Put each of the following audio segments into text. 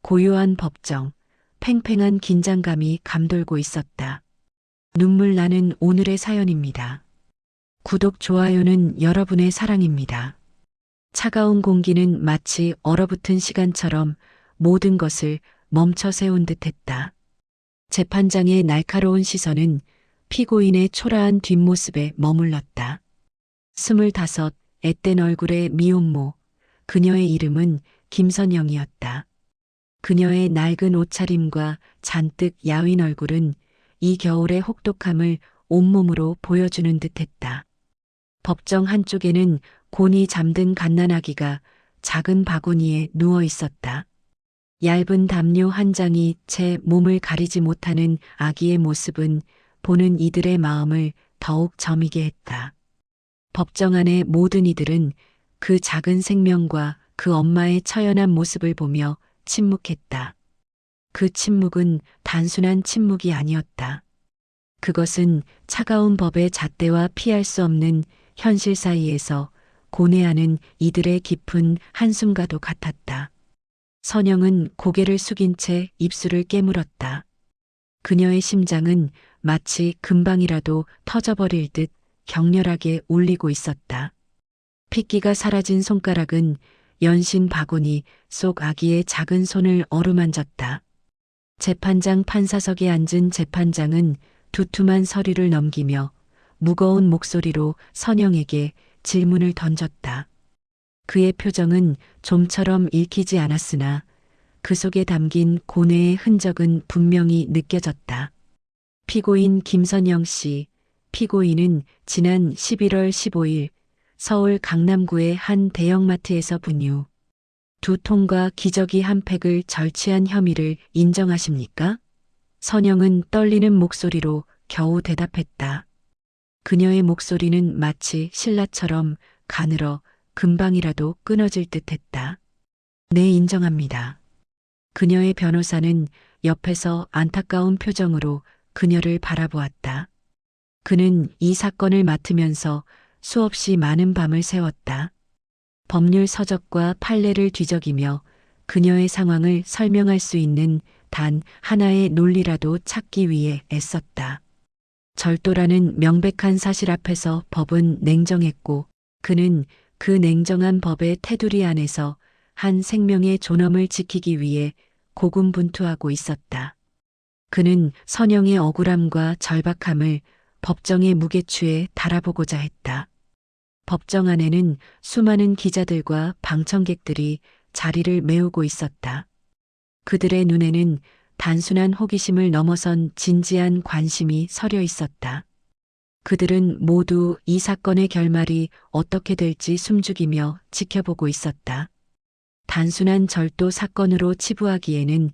고요한 법정, 팽팽한 긴장감이 감돌고 있었다. 눈물 나는 오늘의 사연입니다. 구독, 좋아요는 여러분의 사랑입니다. 차가운 공기는 마치 얼어붙은 시간처럼 모든 것을 멈춰 세운 듯 했다. 재판장의 날카로운 시선은 피고인의 초라한 뒷모습에 머물렀다. 25, 앳된 얼굴의 미혼모, 그녀의 이름은 김선영이었다. 그녀의 낡은 옷차림과 잔뜩 야윈 얼굴은 이 겨울의 혹독함을 온몸으로 보여주는 듯했다. 법정 한쪽에는 곤히 잠든 갓난아기가 작은 바구니에 누워 있었다. 얇은 담요 한 장이 채 몸을 가리지 못하는 아기의 모습은 보는 이들의 마음을 더욱 저미게 했다. 법정 안의 모든 이들은 그 작은 생명과 그 엄마의 처연한 모습을 보며 침묵했다. 그 침묵은 단순한 침묵이 아니었다. 그것은 차가운 법의 잣대와 피할 수 없는 현실 사이에서 고뇌하는 이들의 깊은 한숨과도 같았다. 선영은 고개를 숙인 채 입술을 깨물었다. 그녀의 심장은 마치 금방이라도 터져버릴 듯 격렬하게 울리고 있었다. 핏기가 사라진 손가락은 연신 바구니 속 아기의 작은 손을 어루만졌다. 재판장 판사석에 앉은 재판장은 두툼한 서류를 넘기며 무거운 목소리로 선영에게 질문을 던졌다. 그의 표정은 좀처럼 읽히지 않았으나 그 속에 담긴 고뇌의 흔적은 분명히 느껴졌다. 피고인 김선영 씨, 피고인은 지난 11월 15일 서울 강남구의 한 대형마트에서 분유 2통과 기저귀 1팩을 절취한 혐의를 인정하십니까? 선영은 떨리는 목소리로 겨우 대답했다. 그녀의 목소리는 마치 신라처럼 가늘어 금방이라도 끊어질 듯했다. 네, 인정합니다. 그녀의 변호사는 옆에서 안타까운 표정으로 그녀를 바라보았다. 그는 이 사건을 맡으면서 수없이 많은 밤을 새웠다. 법률 서적과 판례를 뒤적이며 그녀의 상황을 설명할 수 있는 단 하나의 논리라도 찾기 위해 애썼다. 절도라는 명백한 사실 앞에서 법은 냉정했고 그는 그 냉정한 법의 테두리 안에서 한 생명의 존엄을 지키기 위해 고군분투하고 있었다. 그는 선영의 억울함과 절박함을 법정의 무게추에 달아보고자 했다. 법정 안에는 수많은 기자들과 방청객들이 자리를 메우고 있었다. 그들의 눈에는 단순한 호기심을 넘어선 진지한 관심이 서려 있었다. 그들은 모두 이 사건의 결말이 어떻게 될지 숨죽이며 지켜보고 있었다. 단순한 절도 사건으로 치부하기에는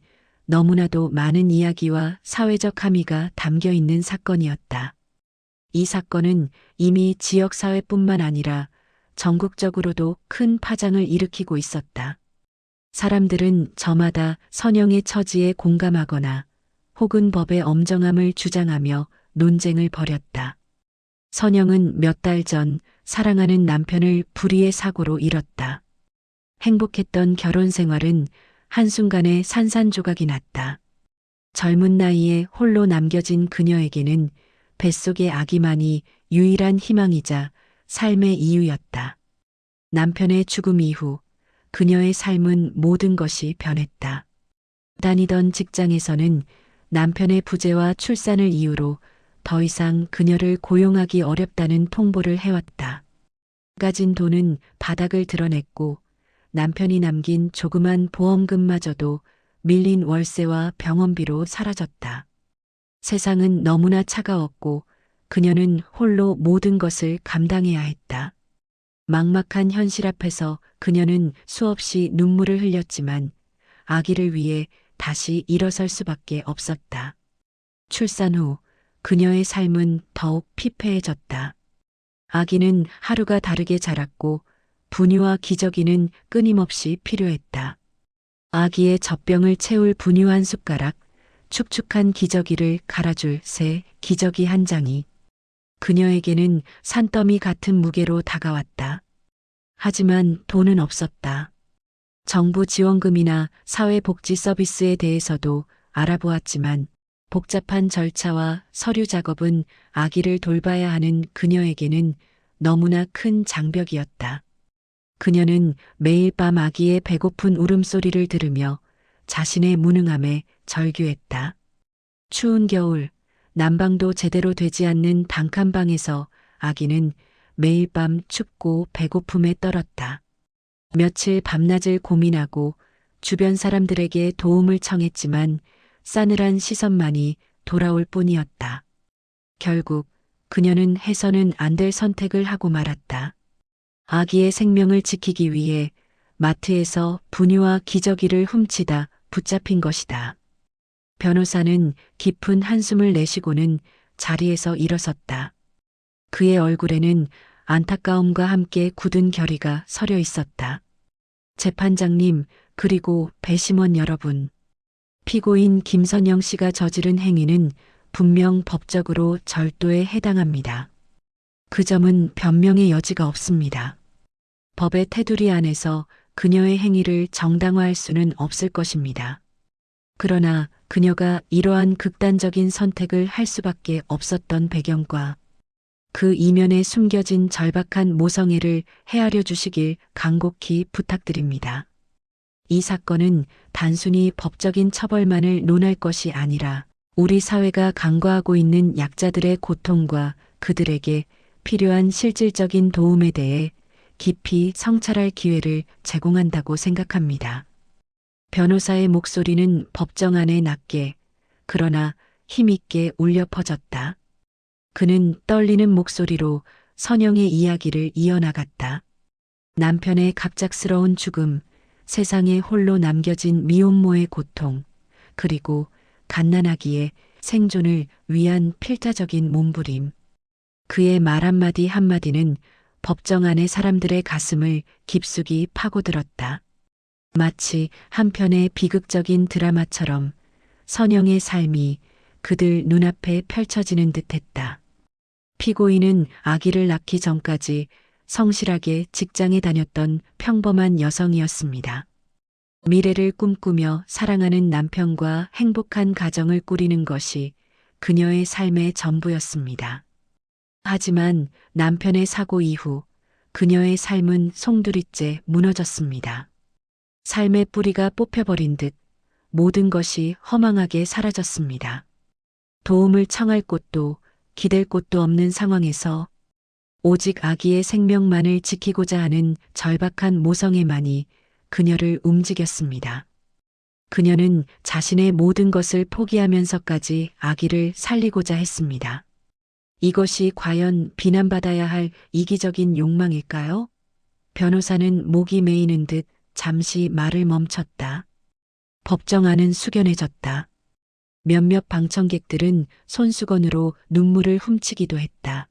너무나도 많은 이야기와 사회적 함의가 담겨 있는 사건이었다. 이 사건은 이미 지역사회뿐만 아니라 전국적으로도 큰 파장을 일으키고 있었다. 사람들은 저마다 선영의 처지에 공감하거나 혹은 법의 엄정함을 주장하며 논쟁을 벌였다. 선영은 몇 달 전 사랑하는 남편을 불의의 사고로 잃었다. 행복했던 결혼 생활은 한순간에 산산조각이 났다. 젊은 나이에 홀로 남겨진 그녀에게는 뱃속의 아기만이 유일한 희망이자 삶의 이유였다. 남편의 죽음 이후 그녀의 삶은 모든 것이 변했다. 다니던 직장에서는 남편의 부재와 출산을 이유로 더 이상 그녀를 고용하기 어렵다는 통보를 해왔다. 가진 돈은 바닥을 드러냈고 남편이 남긴 조그만 보험금마저도 밀린 월세와 병원비로 사라졌다. 세상은 너무나 차가웠고 그녀는 홀로 모든 것을 감당해야 했다. 막막한 현실 앞에서 그녀는 수없이 눈물을 흘렸지만 아기를 위해 다시 일어설 수밖에 없었다. 출산 후 그녀의 삶은 더욱 피폐해졌다. 아기는 하루가 다르게 자랐고 분유와 기저귀는 끊임없이 필요했다. 아기의 젖병을 채울 분유 한 숟가락, 축축한 기저귀를 갈아줄 새 기저귀 한 장이 그녀에게는 산더미 같은 무게로 다가왔다. 하지만 돈은 없었다. 정부 지원금이나 사회복지 서비스에 대해서도 알아보았지만 복잡한 절차와 서류 작업은 아기를 돌봐야 하는 그녀에게는 너무나 큰 장벽이었다. 그녀는 매일 밤 아기의 배고픈 울음소리를 들으며 자신의 무능함에 절규했다. 추운 겨울, 난방도 제대로 되지 않는 단칸방에서 아기는 매일 밤 춥고 배고픔에 떨었다. 며칠 밤낮을 고민하고 주변 사람들에게 도움을 청했지만 싸늘한 시선만이 돌아올 뿐이었다. 결국 그녀는 해서는 안 될 선택을 하고 말았다. 아기의 생명을 지키기 위해 마트에서 분유와 기저귀를 훔치다 붙잡힌 것이다. 변호사는 깊은 한숨을 내쉬고는 자리에서 일어섰다. 그의 얼굴에는 안타까움과 함께 굳은 결의가 서려 있었다. 재판장님, 그리고 배심원 여러분. 피고인 김선영 씨가 저지른 행위는 분명 법적으로 절도에 해당합니다. 그 점은 변명의 여지가 없습니다. 법의 테두리 안에서 그녀의 행위를 정당화할 수는 없을 것입니다. 그러나 그녀가 이러한 극단적인 선택을 할 수밖에 없었던 배경과 그 이면에 숨겨진 절박한 모성애를 헤아려 주시길 간곡히 부탁드립니다. 이 사건은 단순히 법적인 처벌만을 논할 것이 아니라 우리 사회가 간과하고 있는 약자들의 고통과 그들에게 필요한 실질적인 도움에 대해 깊이 성찰할 기회를 제공한다고 생각합니다. 변호사의 목소리는 법정 안에 낮게, 그러나 힘있게 울려 퍼졌다. 그는 떨리는 목소리로 선영의 이야기를 이어나갔다. 남편의 갑작스러운 죽음, 세상에 홀로 남겨진 미혼모의 고통, 그리고 갓난아기의 생존을 위한 필사적인 몸부림. 그의 말 한마디 한마디는 법정 안의 사람들의 가슴을 깊숙이 파고들었다. 마치 한편의 비극적인 드라마처럼 선영의 삶이 그들 눈앞에 펼쳐지는 듯했다. 피고인은 아기를 낳기 전까지 성실하게 직장에 다녔던 평범한 여성이었습니다. 미래를 꿈꾸며 사랑하는 남편과 행복한 가정을 꾸리는 것이 그녀의 삶의 전부였습니다. 하지만 남편의 사고 이후 그녀의 삶은 송두리째 무너졌습니다. 삶의 뿌리가 뽑혀버린 듯 모든 것이 허망하게 사라졌습니다. 도움을 청할 곳도 기댈 곳도 없는 상황에서 오직 아기의 생명만을 지키고자 하는 절박한 모성애만이 그녀를 움직였습니다. 그녀는 자신의 모든 것을 포기하면서까지 아기를 살리고자 했습니다. 이것이 과연 비난받아야 할 이기적인 욕망일까요? 변호사는 목이 메이는 듯 잠시 말을 멈췄다. 법정 안은 숙연해졌다. 몇몇 방청객들은 손수건으로 눈물을 훔치기도 했다.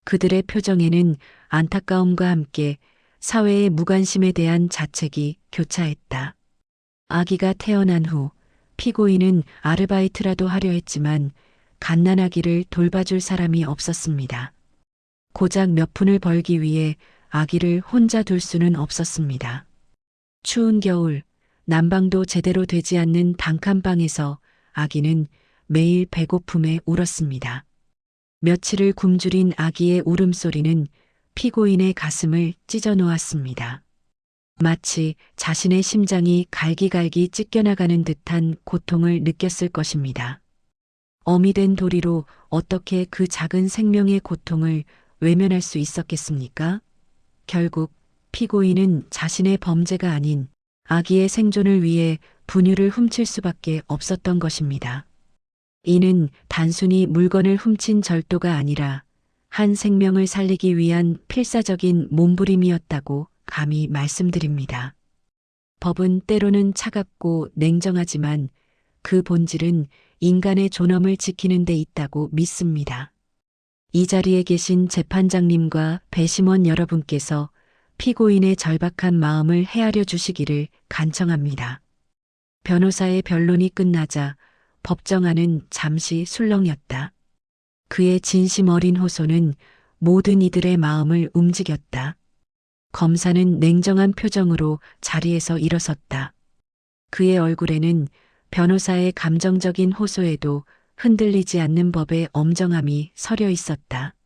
그들의 표정에는 안타까움과 함께 사회의 무관심에 대한 자책이 교차했다. 아기가 태어난 후 피고인은 아르바이트라도 하려 했지만 갓난아기를 돌봐줄 사람이 없었습니다. 고작 몇 푼을 벌기 위해 아기를 혼자 둘 수는 없었습니다. 추운 겨울, 난방도 제대로 되지 않는 단칸방에서 아기는 매일 배고픔에 울었습니다. 며칠을 굶주린 아기의 울음소리는 피고인의 가슴을 찢어 놓았습니다. 마치 자신의 심장이 갈기갈기 찢겨나가는 듯한 고통을 느꼈을 것입니다. 어미 된 도리로 어떻게 그 작은 생명의 고통을 외면할 수 있었겠습니까? 결국 피고인은 자신의 범죄가 아닌 아기의 생존을 위해 분유를 훔칠 수밖에 없었던 것입니다. 이는 단순히 물건을 훔친 절도가 아니라 한 생명을 살리기 위한 필사적인 몸부림이었다고 감히 말씀드립니다. 법은 때로는 차갑고 냉정하지만 그 본질은 인간의 존엄을 지키는 데 있다고 믿습니다. 이 자리에 계신 재판장님과 배심원 여러분께서 피고인의 절박한 마음을 헤아려 주시기를 간청합니다. 변호사의 변론이 끝나자 법정 안은 잠시 술렁였다. 그의 진심 어린 호소는 모든 이들의 마음을 움직였다. 검사는 냉정한 표정으로 자리에서 일어섰다. 그의 얼굴에는 변호사의 감정적인 호소에도 흔들리지 않는 법의 엄정함이 서려 있었다.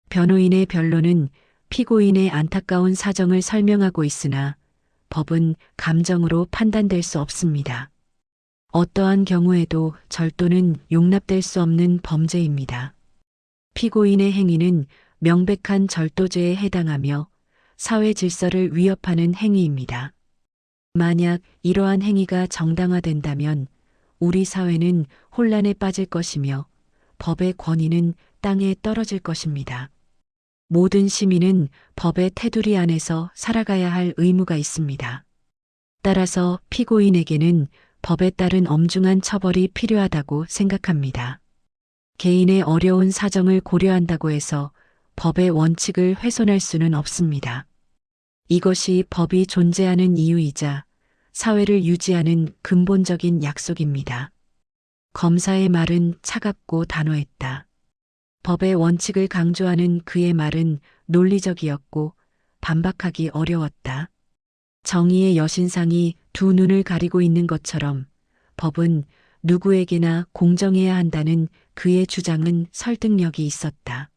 변호인의 변론은 피고인의 안타까운 사정을 설명하고 있으나 법은 감정으로 판단될 수 없습니다. 어떠한 경우에도 절도는 용납될 수 없는 범죄입니다. 피고인의 행위는 명백한 절도죄에 해당하며 사회 질서를 위협하는 행위입니다. 만약 이러한 행위가 정당화된다면 우리 사회는 혼란에 빠질 것이며 법의 권위는 땅에 떨어질 것입니다. 모든 시민은 법의 테두리 안에서 살아가야 할 의무가 있습니다. 따라서 피고인에게는 법에 따른 엄중한 처벌이 필요하다고 생각합니다. 개인의 어려운 사정을 고려한다고 해서 법의 원칙을 훼손할 수는 없습니다. 이것이 법이 존재하는 이유이자 사회를 유지하는 근본적인 약속입니다. 검사의 말은 차갑고 단호했다. 법의 원칙을 강조하는 그의 말은 논리적이었고 반박하기 어려웠다. 정의의 여신상이 두 눈을 가리고 있는 것처럼 법은 누구에게나 공정해야 한다는 그의 주장은 설득력이 있었다.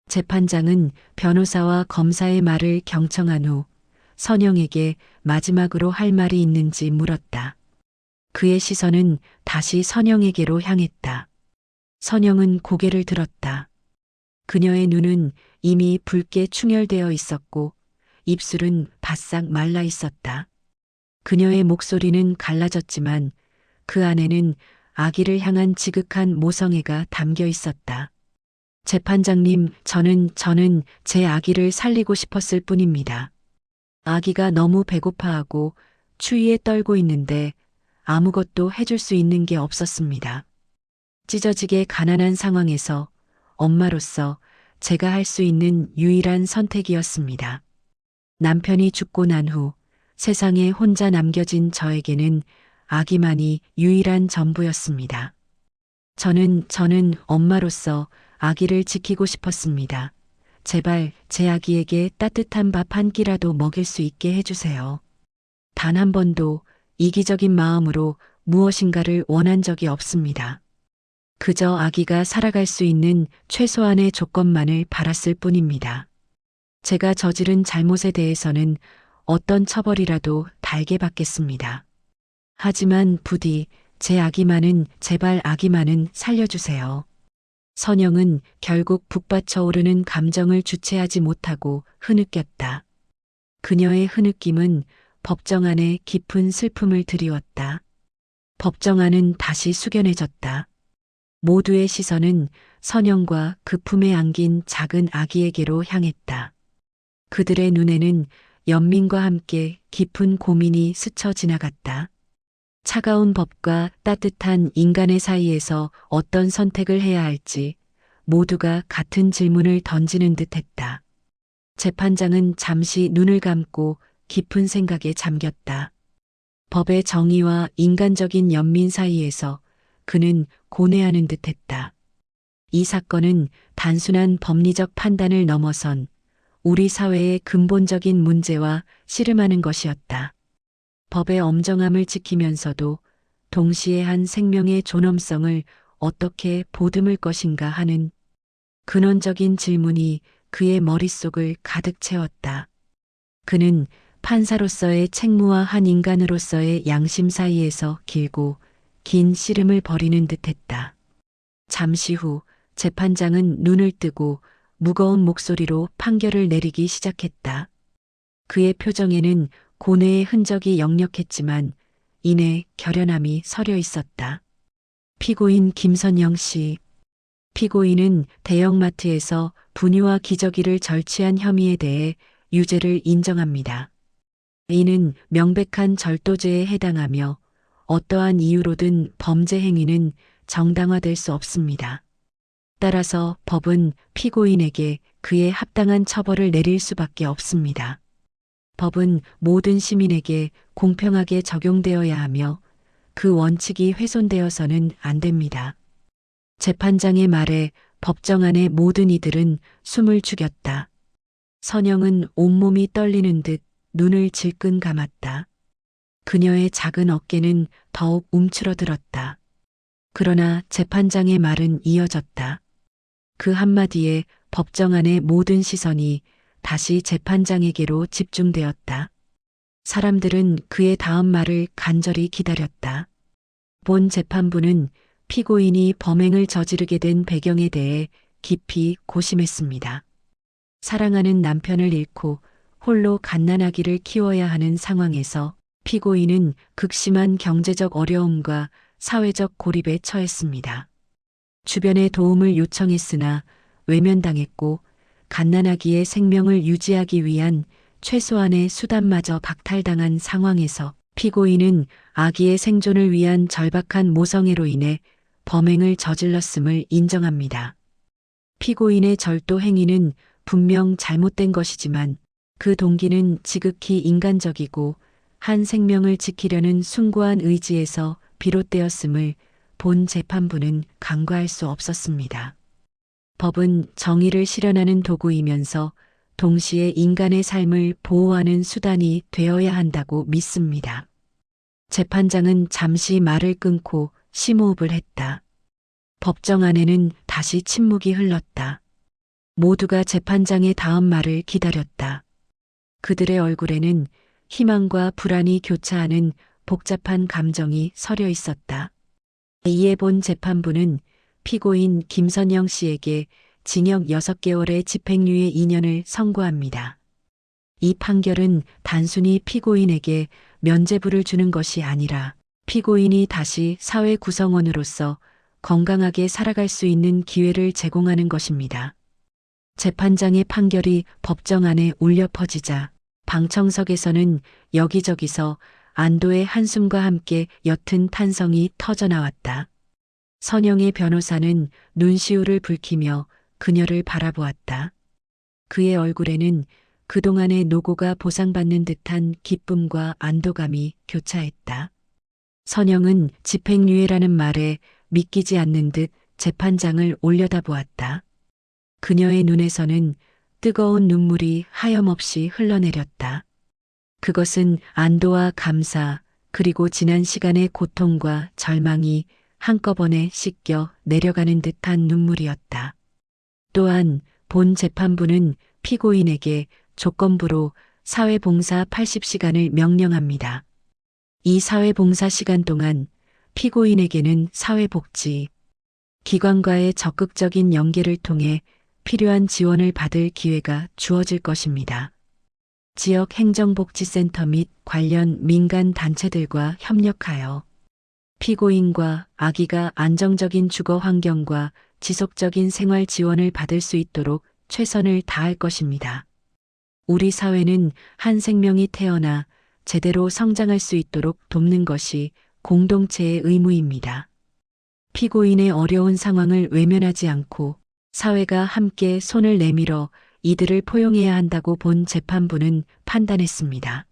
재판장은 변호사와 검사의 말을 경청한 후 선영에게 마지막으로 할 말이 있는지 물었다. 그의 시선은 다시 선영에게로 향했다. 선영은 고개를 들었다. 그녀의 눈은 이미 붉게 충혈되어 있었고 입술은 바싹 말라 있었다. 그녀의 목소리는 갈라졌지만 그 안에는 아기를 향한 지극한 모성애가 담겨 있었다. 재판장님, 저는 제 아기를 살리고 싶었을 뿐입니다. 아기가 너무 배고파하고 추위에 떨고 있는데 아무것도 해줄 수 있는 게 없었습니다. 찢어지게 가난한 상황에서 엄마로서 제가 할 수 있는 유일한 선택이었습니다. 남편이 죽고 난 후 세상에 혼자 남겨진 저에게는 아기만이 유일한 전부였습니다. 저는 엄마로서 아기를 지키고 싶었습니다. 제발 제 아기에게 따뜻한 밥 한 끼라도 먹일 수 있게 해주세요. 단 한 번도 이기적인 마음으로 무엇인가를 원한 적이 없습니다. 그저 아기가 살아갈 수 있는 최소한의 조건만을 바랐을 뿐입니다. 제가 저지른 잘못에 대해서는 어떤 처벌이라도 달게 받겠습니다. 하지만 부디 제 아기만은, 제발 아기만은 살려주세요. 선영은 결국 북받쳐 오르는 감정을 주체하지 못하고 흐느꼈다. 그녀의 흐느낌은 법정 안에 깊은 슬픔을 드리웠다. 법정 안은 다시 숙연해졌다. 모두의 시선은 선영과 그 품에 안긴 작은 아기에게로 향했다. 그들의 눈에는 연민과 함께 깊은 고민이 스쳐 지나갔다. 차가운 법과 따뜻한 인간의 사이에서 어떤 선택을 해야 할지 모두가 같은 질문을 던지는 듯 했다. 재판장은 잠시 눈을 감고 깊은 생각에 잠겼다. 법의 정의와 인간적인 연민 사이에서 그는 고뇌하는 듯 했다. 이 사건은 단순한 법리적 판단을 넘어선 우리 사회의 근본적인 문제와 씨름하는 것이었다. 법의 엄정함을 지키면서도 동시에 한 생명의 존엄성을 어떻게 보듬을 것인가 하는 근원적인 질문이 그의 머릿속을 가득 채웠다. 그는 판사로서의 책무와 한 인간으로서의 양심 사이에서 길고 긴 씨름을 벌이는 듯했다. 잠시 후 재판장은 눈을 뜨고 무거운 목소리로 판결을 내리기 시작했다. 그의 표정에는 고뇌의 흔적이 역력했지만 이내 결연함이 서려 있었다. 피고인 김선영 씨. 피고인은 대형마트에서 분유와 기저귀를 절취한 혐의에 대해 유죄를 인정합니다. 이는 명백한 절도죄에 해당하며 어떠한 이유로든 범죄 행위는 정당화될 수 없습니다. 따라서 법은 피고인에게 그에 합당한 처벌을 내릴 수밖에 없습니다. 법은 모든 시민에게 공평하게 적용되어야 하며 그 원칙이 훼손되어서는 안 됩니다. 재판장의 말에 법정 안의 모든 이들은 숨을 죽였다. 선영은 온몸이 떨리는 듯 눈을 질끈 감았다. 그녀의 작은 어깨는 더욱 움츠러들었다. 그러나 재판장의 말은 이어졌다. 그 한마디에 법정 안의 모든 시선이 다시 재판장에게로 집중되었다. 사람들은 그의 다음 말을 간절히 기다렸다. 본 재판부는 피고인이 범행을 저지르게 된 배경에 대해 깊이 고심했습니다. 사랑하는 남편을 잃고 홀로 갓난아기를 키워야 하는 상황에서 피고인은 극심한 경제적 어려움과 사회적 고립에 처했습니다. 주변의 도움을 요청했으나 외면당했고 갓난아기의 생명을 유지하기 위한 최소한의 수단마저 박탈당한 상황에서 피고인은 아기의 생존을 위한 절박한 모성애로 인해 범행을 저질렀음을 인정합니다. 피고인의 절도 행위는 분명 잘못된 것이지만 그 동기는 지극히 인간적이고 한 생명을 지키려는 숭고한 의지에서 비롯되었음을 본 재판부는 간과할 수 없었습니다. 법은 정의를 실현하는 도구이면서 동시에 인간의 삶을 보호하는 수단이 되어야 한다고 믿습니다. 재판장은 잠시 말을 끊고 심호흡을 했다. 법정 안에는 다시 침묵이 흘렀다. 모두가 재판장의 다음 말을 기다렸다. 그들의 얼굴에는 희망과 불안이 교차하는 복잡한 감정이 서려 있었다. 이에 본 재판부는 피고인 김선영 씨에게 징역 6개월의 집행유예 2년을 선고합니다. 이 판결은 단순히 피고인에게 면죄부를 주는 것이 아니라 피고인이 다시 사회 구성원으로서 건강하게 살아갈 수 있는 기회를 제공하는 것입니다. 재판장의 판결이 법정 안에 울려 퍼지자 방청석에서는 여기저기서 안도의 한숨과 함께 옅은 탄성이 터져나왔다. 선영의 변호사는 눈시울을 붉히며 그녀를 바라보았다. 그의 얼굴에는 그동안의 노고가 보상받는 듯한 기쁨과 안도감이 교차했다. 선영은 집행유예라는 말에 믿기지 않는 듯 재판장을 올려다보았다. 그녀의 눈에서는 뜨거운 눈물이 하염없이 흘러내렸다. 그것은 안도와 감사, 그리고 지난 시간의 고통과 절망이 한꺼번에 씻겨 내려가는 듯한 눈물이었다. 또한 본 재판부는 피고인에게 조건부로 사회봉사 80시간을 명령합니다. 이 사회봉사 시간 동안 피고인에게는 사회복지, 기관과의 적극적인 연계를 통해 필요한 지원을 받을 기회가 주어질 것입니다. 지역 행정복지센터 및 관련 민간 단체들과 협력하여 피고인과 아기가 안정적인 주거 환경과 지속적인 생활 지원을 받을 수 있도록 최선을 다할 것입니다. 우리 사회는 한 생명이 태어나 제대로 성장할 수 있도록 돕는 것이 공동체의 의무입니다. 피고인의 어려운 상황을 외면하지 않고 사회가 함께 손을 내밀어 이들을 포용해야 한다고 본 재판부는 판단했습니다.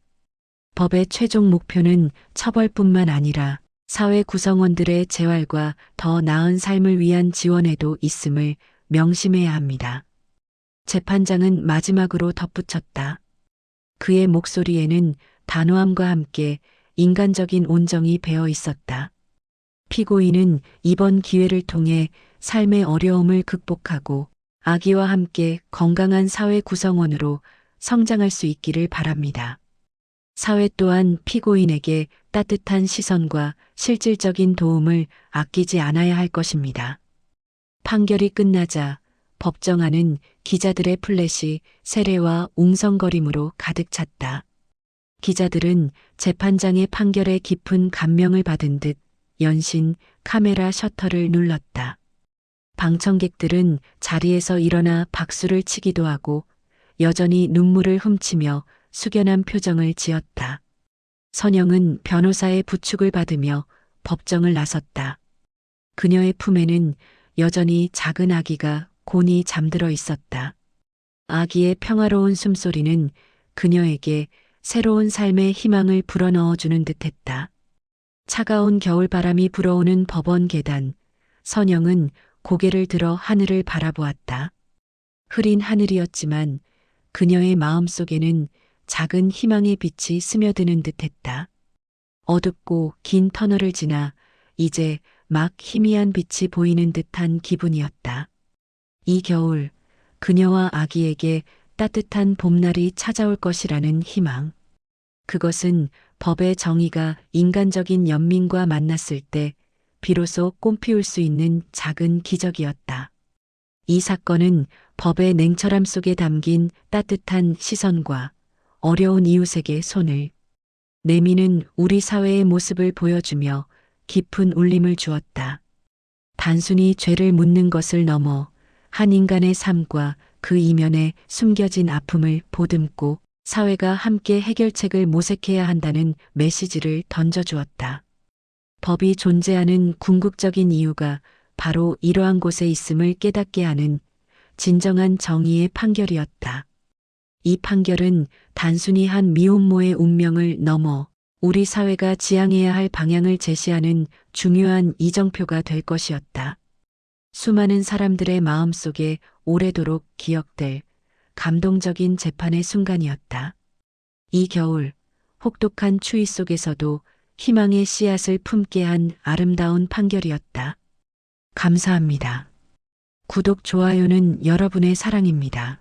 법의 최종 목표는 처벌뿐만 아니라 사회 구성원들의 재활과 더 나은 삶을 위한 지원에도 있음을 명심해야 합니다. 재판장은 마지막으로 덧붙였다. 그의 목소리에는 단호함과 함께 인간적인 온정이 배어 있었다. 피고인은 이번 기회를 통해 삶의 어려움을 극복하고 아기와 함께 건강한 사회 구성원으로 성장할 수 있기를 바랍니다. 사회 또한 피고인에게 따뜻한 시선과 실질적인 도움을 아끼지 않아야 할 것입니다. 판결이 끝나자 법정 안은 기자들의 플래시, 세례와 웅성거림으로 가득 찼다. 기자들은 재판장의 판결에 깊은 감명을 받은 듯 연신 카메라 셔터를 눌렀다. 방청객들은 자리에서 일어나 박수를 치기도 하고 여전히 눈물을 훔치며 숙연한 표정을 지었다. 선영은 변호사의 부축을 받으며 법정을 나섰다. 그녀의 품에는 여전히 작은 아기가 곤히 잠들어 있었다. 아기의 평화로운 숨소리는 그녀에게 새로운 삶의 희망을 불어넣어주는 듯했다. 차가운 겨울바람이 불어오는 법원 계단, 선영은 고개를 들어 하늘을 바라보았다. 흐린 하늘이었지만 그녀의 마음속에는 작은 희망의 빛이 스며드는 듯했다. 어둡고 긴 터널을 지나 이제 막 희미한 빛이 보이는 듯한 기분이었다. 이 겨울 그녀와 아기에게 따뜻한 봄날이 찾아올 것이라는 희망. 그것은 법의 정의가 인간적인 연민과 만났을 때 비로소 꽃피울 수 있는 작은 기적이었다. 이 사건은 법의 냉철함 속에 담긴 따뜻한 시선과 어려운 이웃에게 손을 내미는 우리 사회의 모습을 보여주며 깊은 울림을 주었다. 단순히 죄를 묻는 것을 넘어 한 인간의 삶과 그 이면에 숨겨진 아픔을 보듬고 사회가 함께 해결책을 모색해야 한다는 메시지를 던져주었다. 법이 존재하는 궁극적인 이유가 바로 이러한 곳에 있음을 깨닫게 하는 진정한 정의의 판결이었다. 이 판결은 단순히 한 미혼모의 운명을 넘어 우리 사회가 지향해야 할 방향을 제시하는 중요한 이정표가 될 것이었다. 수많은 사람들의 마음속에 오래도록 기억될 감동적인 재판의 순간이었다. 이 겨울 혹독한 추위 속에서도 희망의 씨앗을 품게 한 아름다운 판결이었다. 감사합니다. 구독, 좋아요는 여러분의 사랑입니다.